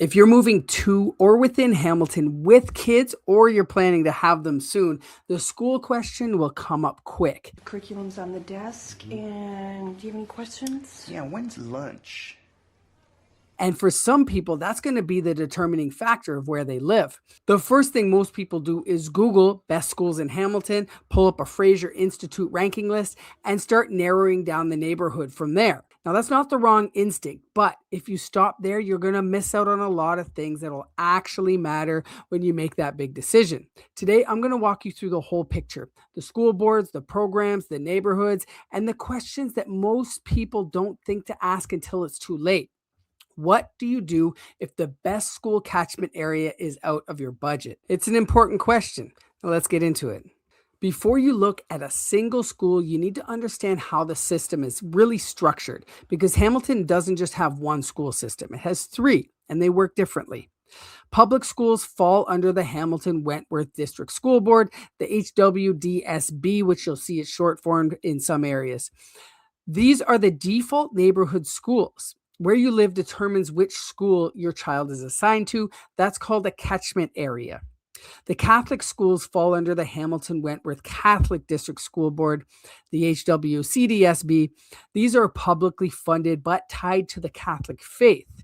If you're moving to or within Hamilton with kids or you're planning to have them soon, the school question will come up quick. Curriculum's on the desk, and do you have any questions? Yeah, when's lunch? And for some people, that's going to be the determining factor of where they live. The first thing most people do is Google best schools in Hamilton, pull up a Fraser Institute ranking list, and start narrowing down the neighborhood from there. Now, that's not the wrong instinct, but if you stop there, you're going to miss out on a lot of things that will actually matter when you make that big decision. Today, I'm going to walk you through the whole picture: the school boards, the programs, the neighborhoods, and the questions that most people don't think to ask until it's too late. What do you do if the best school catchment area is out of your budget? It's an important question. Now let's get into it. Before you look at a single school, you need to understand how the system is really structured, because Hamilton doesn't just have one school system. It has three, and they work differently. Public schools fall under the Hamilton Wentworth District School Board, the HWDSB, which you'll see it short formed in some areas. These are the default neighborhood schools. Where you live determines which school your child is assigned to. That's called a catchment area. The Catholic schools fall under the Hamilton Wentworth Catholic District School Board, the HWCDSB. These are publicly funded but tied to the Catholic faith.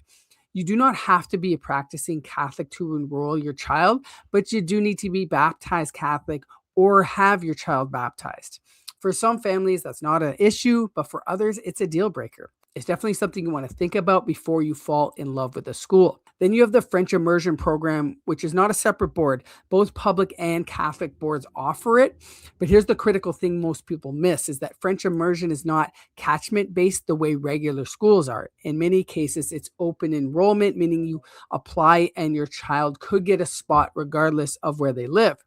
You do not have to be a practicing Catholic to enroll your child, but you do need to be baptized Catholic or have your child baptized. For some families, that's not an issue, but for others, it's a deal breaker. It's definitely something you want to think about before you fall in love with a school. Then you have the French Immersion program, which is not a separate board. Both public and Catholic boards offer it. But here's the critical thing most people miss is that French Immersion is not catchment based the way regular schools are. In many cases, it's open enrollment, meaning you apply and your child could get a spot regardless of where they live.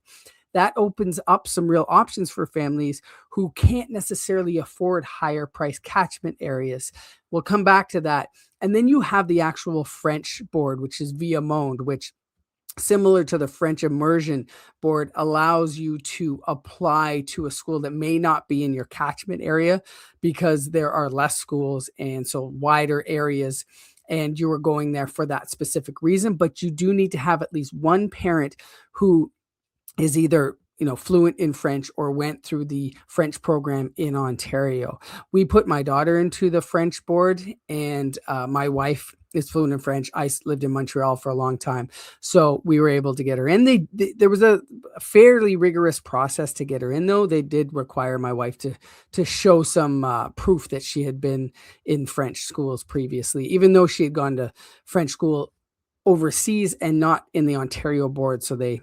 That opens up some real options for families who can't necessarily afford higher price catchment areas. We'll come back to that. And then you have the actual French board, which is Via Monde, which, similar to the French Immersion board, allows you to apply to a school that may not be in your catchment area because there are less schools and so wider areas, and you are going there for that specific reason. But you do need to have at least one parent who is either fluent in French or went through the French program in Ontario. We put my daughter into the French board, and my wife is fluent in French. I lived in Montreal for a long time, so we were able to get her in. There was a fairly rigorous process to get her in, though. They did require my wife to show some proof that she had been in French schools previously, even though she had gone to French school overseas and not in the Ontario board, so they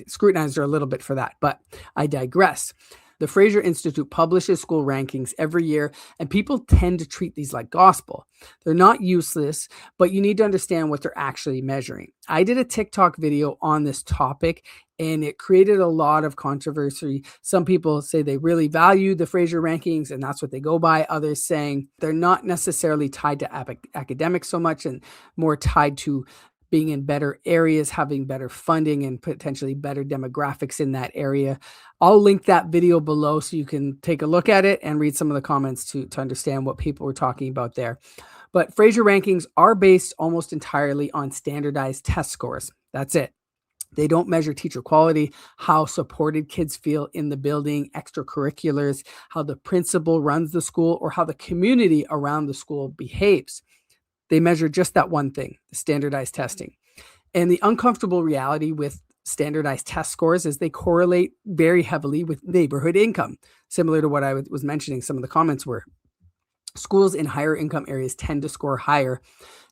scrutinized her a little bit for that, but I digress. The Fraser Institute publishes school rankings every year, and people tend to treat these like gospel. They're not useless, but you need to understand what they're actually measuring. I did a TikTok video on this topic, and it created a lot of controversy. Some people say they really value the Fraser rankings, and that's what they go by. Others saying they're not necessarily tied to academics so much and more tied to being in better areas, having better funding, and potentially better demographics in that area. I'll link that video below so you can take a look at it and read some of the comments to understand what people were talking about there. But Fraser rankings are based almost entirely on standardized test scores. That's it. They don't measure teacher quality, how supported kids feel in the building, extracurriculars, how the principal runs the school, or how the community around the school behaves. They measure just that one thing, the standardized testing. And the uncomfortable reality with standardized test scores is they correlate very heavily with neighborhood income, similar to what I was mentioning. Some of the comments were schools in higher income areas tend to score higher,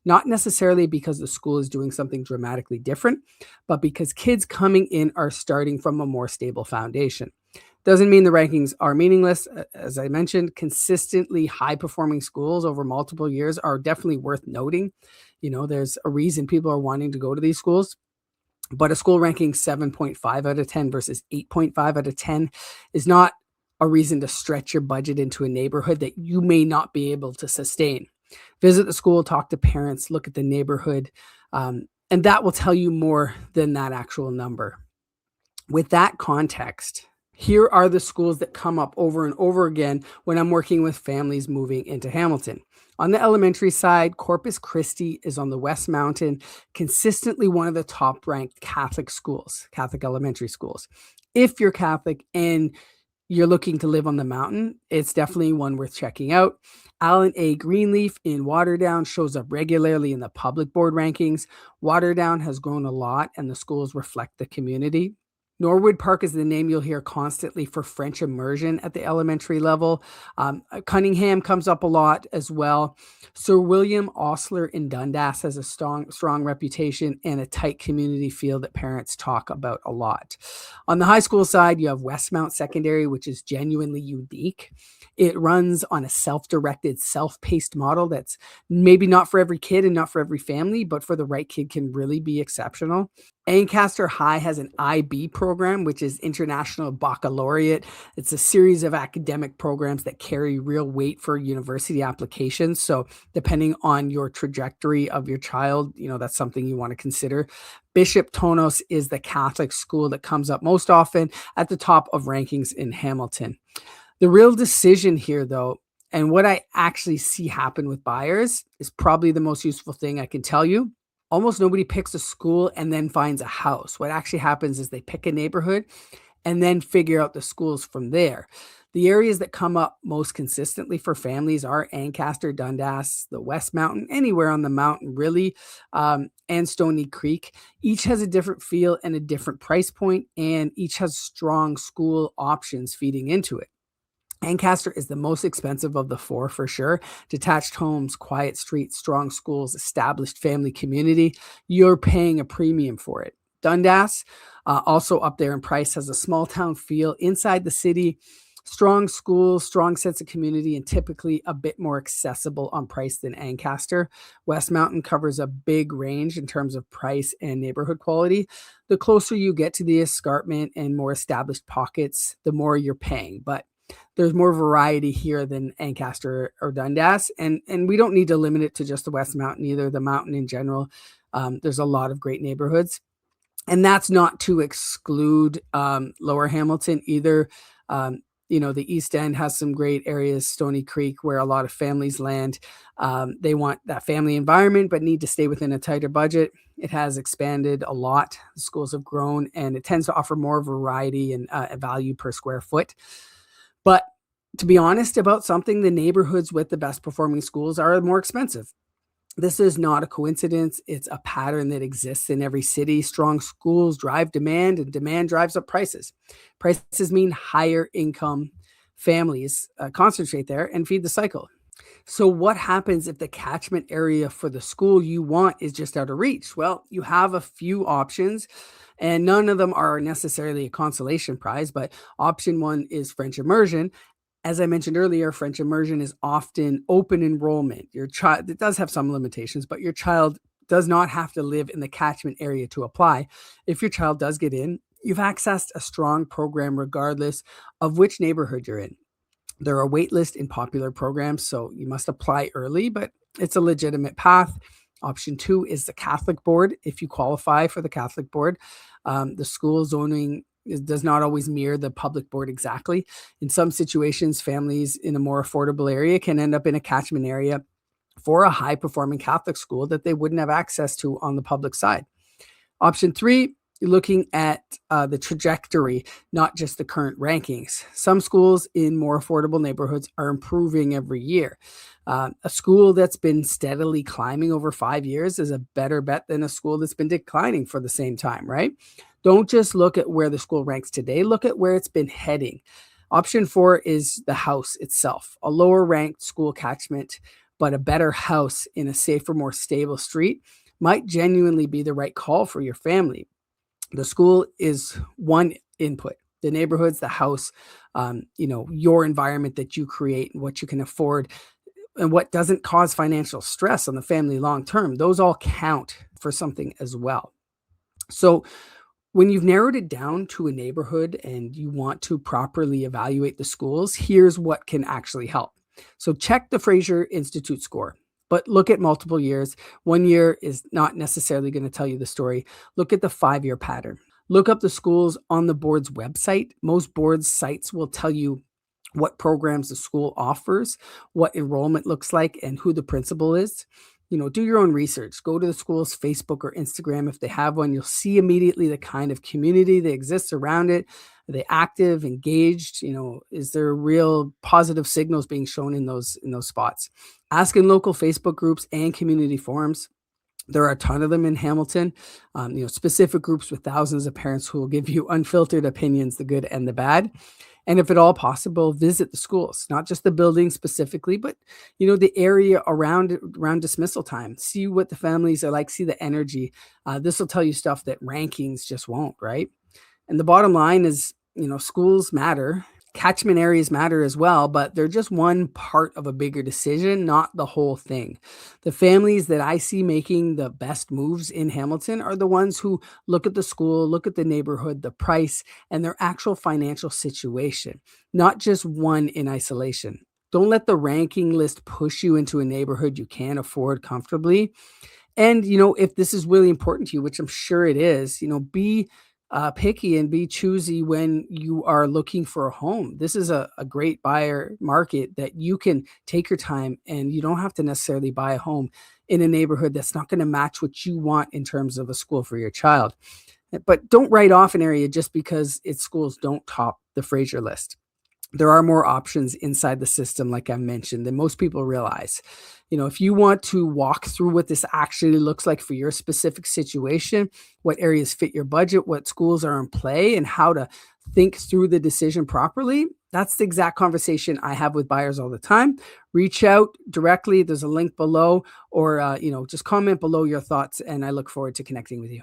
not necessarily because the school is doing something dramatically different, but because kids coming in are starting from a more stable foundation. Doesn't mean the rankings are meaningless. As I mentioned, consistently high-performing schools over multiple years are definitely worth noting. There's a reason people are wanting to go to these schools. But a school ranking 7.5 out of 10 versus 8.5 out of 10 is not a reason to stretch your budget into a neighborhood that you may not be able to sustain. Visit the school, talk to parents, look at the neighborhood, and that will tell you more than that actual number. With that context, here are the schools that come up over and over again when I'm working with families moving into Hamilton. On the elementary side, Corpus Christi is on the West Mountain, consistently one of the top ranked Catholic schools, Catholic elementary schools. If you're Catholic and you're looking to live on the mountain, it's definitely one worth checking out. Allen A. Greenleaf in Waterdown shows up regularly in the public board rankings. Waterdown has grown a lot, and the schools reflect the community. Norwood Park is the name you'll hear constantly for French immersion at the elementary level. Cunningham comes up a lot as well. Sir William Osler in Dundas has a strong reputation and a tight community feel that parents talk about a lot. On the high school side, you have Westmount Secondary, which is genuinely unique. It runs on a self-directed, self-paced model that's maybe not for every kid and not for every family, but for the right kid can really be exceptional. Ancaster High has an IB program, which is International Baccalaureate. It's a series of academic programs that carry real weight for university applications. So depending on your trajectory of your child, that's something you want to consider. Bishop Tonos is the Catholic school that comes up most often at the top of rankings in Hamilton. The real decision here, though, and what I actually see happen with buyers is probably the most useful thing I can tell you. Almost nobody picks a school and then finds a house. What actually happens is they pick a neighborhood and then figure out the schools from there. The areas that come up most consistently for families are Ancaster, Dundas, the West Mountain, anywhere on the mountain really, and Stoney Creek. Each has a different feel and a different price point, and each has strong school options feeding into it. Ancaster is the most expensive of the four for sure. Detached homes, quiet streets, strong schools, established family community. You're paying a premium for it. Dundas, also up there in price, has a small town feel inside the city. Strong schools, strong sense of community, and typically a bit more accessible on price than Ancaster. West Mountain covers a big range in terms of price and neighborhood quality. The closer you get to the escarpment and more established pockets, the more you're paying. But there's more variety here than Ancaster or Dundas, and we don't need to limit it to just the West Mountain either. The mountain in general, there's a lot of great neighborhoods, and that's not to exclude Lower Hamilton either. The East End has some great areas, Stoney Creek, where a lot of families land. They want that family environment, but need to stay within a tighter budget. It has expanded a lot. The schools have grown, and it tends to offer more variety and value per square foot. But to be honest about something, the neighborhoods with the best performing schools are more expensive. This is not a coincidence. It's a pattern that exists in every city. Strong schools drive demand, and demand drives up prices. Prices mean higher income families concentrate there and feed the cycle. So what happens if the catchment area for the school you want is just out of reach? Well, you have a few options, and none of them are necessarily a consolation prize, but option one is French immersion. As I mentioned earlier, French immersion is often open enrollment. Your child, it does have some limitations, but your child does not have to live in the catchment area to apply. If your child does get in, you've accessed a strong program regardless of which neighborhood you're in. There are wait lists in popular programs, so you must apply early, but it's a legitimate path. Option two is the Catholic board. If you qualify for the Catholic board, the school zoning does not always mirror the public board exactly. In some situations, families in a more affordable area can end up in a catchment area for a high-performing Catholic school that they wouldn't have access to on the public side. Option three, you're looking at the trajectory, not just the current rankings. Some schools in more affordable neighborhoods are improving every year. A school that's been steadily climbing over 5 years is a better bet than a school that's been declining for the same time, right? Don't just look at where the school ranks today, look at where it's been heading. Option four is the house itself, a lower ranked school catchment, but a better house in a safer, more stable street might genuinely be the right call for your family. The school is one input. The neighborhoods, the house, your environment that you create and what you can afford and what doesn't cause financial stress on the family long term, those all count for something as well. So when you've narrowed it down to a neighborhood and you want to properly evaluate the schools, here's what can actually help. So check the Fraser Institute score, but look at multiple years. 1 year is not necessarily going to tell you the story. Look at the 5-year pattern. Look up the schools on the board's website. Most boards sites will tell you what programs the school offers, what enrollment looks like, and who the principal is. Do your own research. Go to the school's Facebook or Instagram if they have one. You'll see immediately the kind of community that exists around it. Are they active, engaged? Is there real positive signals being shown in those spots? Ask in local Facebook groups and community forums. There are a ton of them in Hamilton, specific groups with thousands of parents who will give you unfiltered opinions, the good and the bad. And if at all possible, visit the schools, not just the building specifically, but the area around dismissal time. See what the families are like, see the energy. This will tell you stuff that rankings just won't, right? And the bottom line is, schools matter. Catchment areas matter as well, but they're just one part of a bigger decision, not the whole thing. The families that I see making the best moves in Hamilton are the ones who look at the school, look at the neighborhood, the price, and their actual financial situation, not just one in isolation. Don't let the ranking list push you into a neighborhood you can't afford comfortably. And, if this is really important to you, which I'm sure it is, be picky and be choosy when you are looking for a home. This is a great buyer market that you can take your time, and you don't have to necessarily buy a home in a neighborhood that's not going to match what you want in terms of a school for your child. But don't write off an area just because its schools don't top the Fraser list. There are more options inside the system, like I mentioned, than most people realize. If you want to walk through what this actually looks like for your specific situation, what areas fit your budget, what schools are in play, and how to think through the decision properly, that's the exact conversation I have with buyers all the time. Reach out directly. There's a link below, or just comment below your thoughts, and I look forward to connecting with you.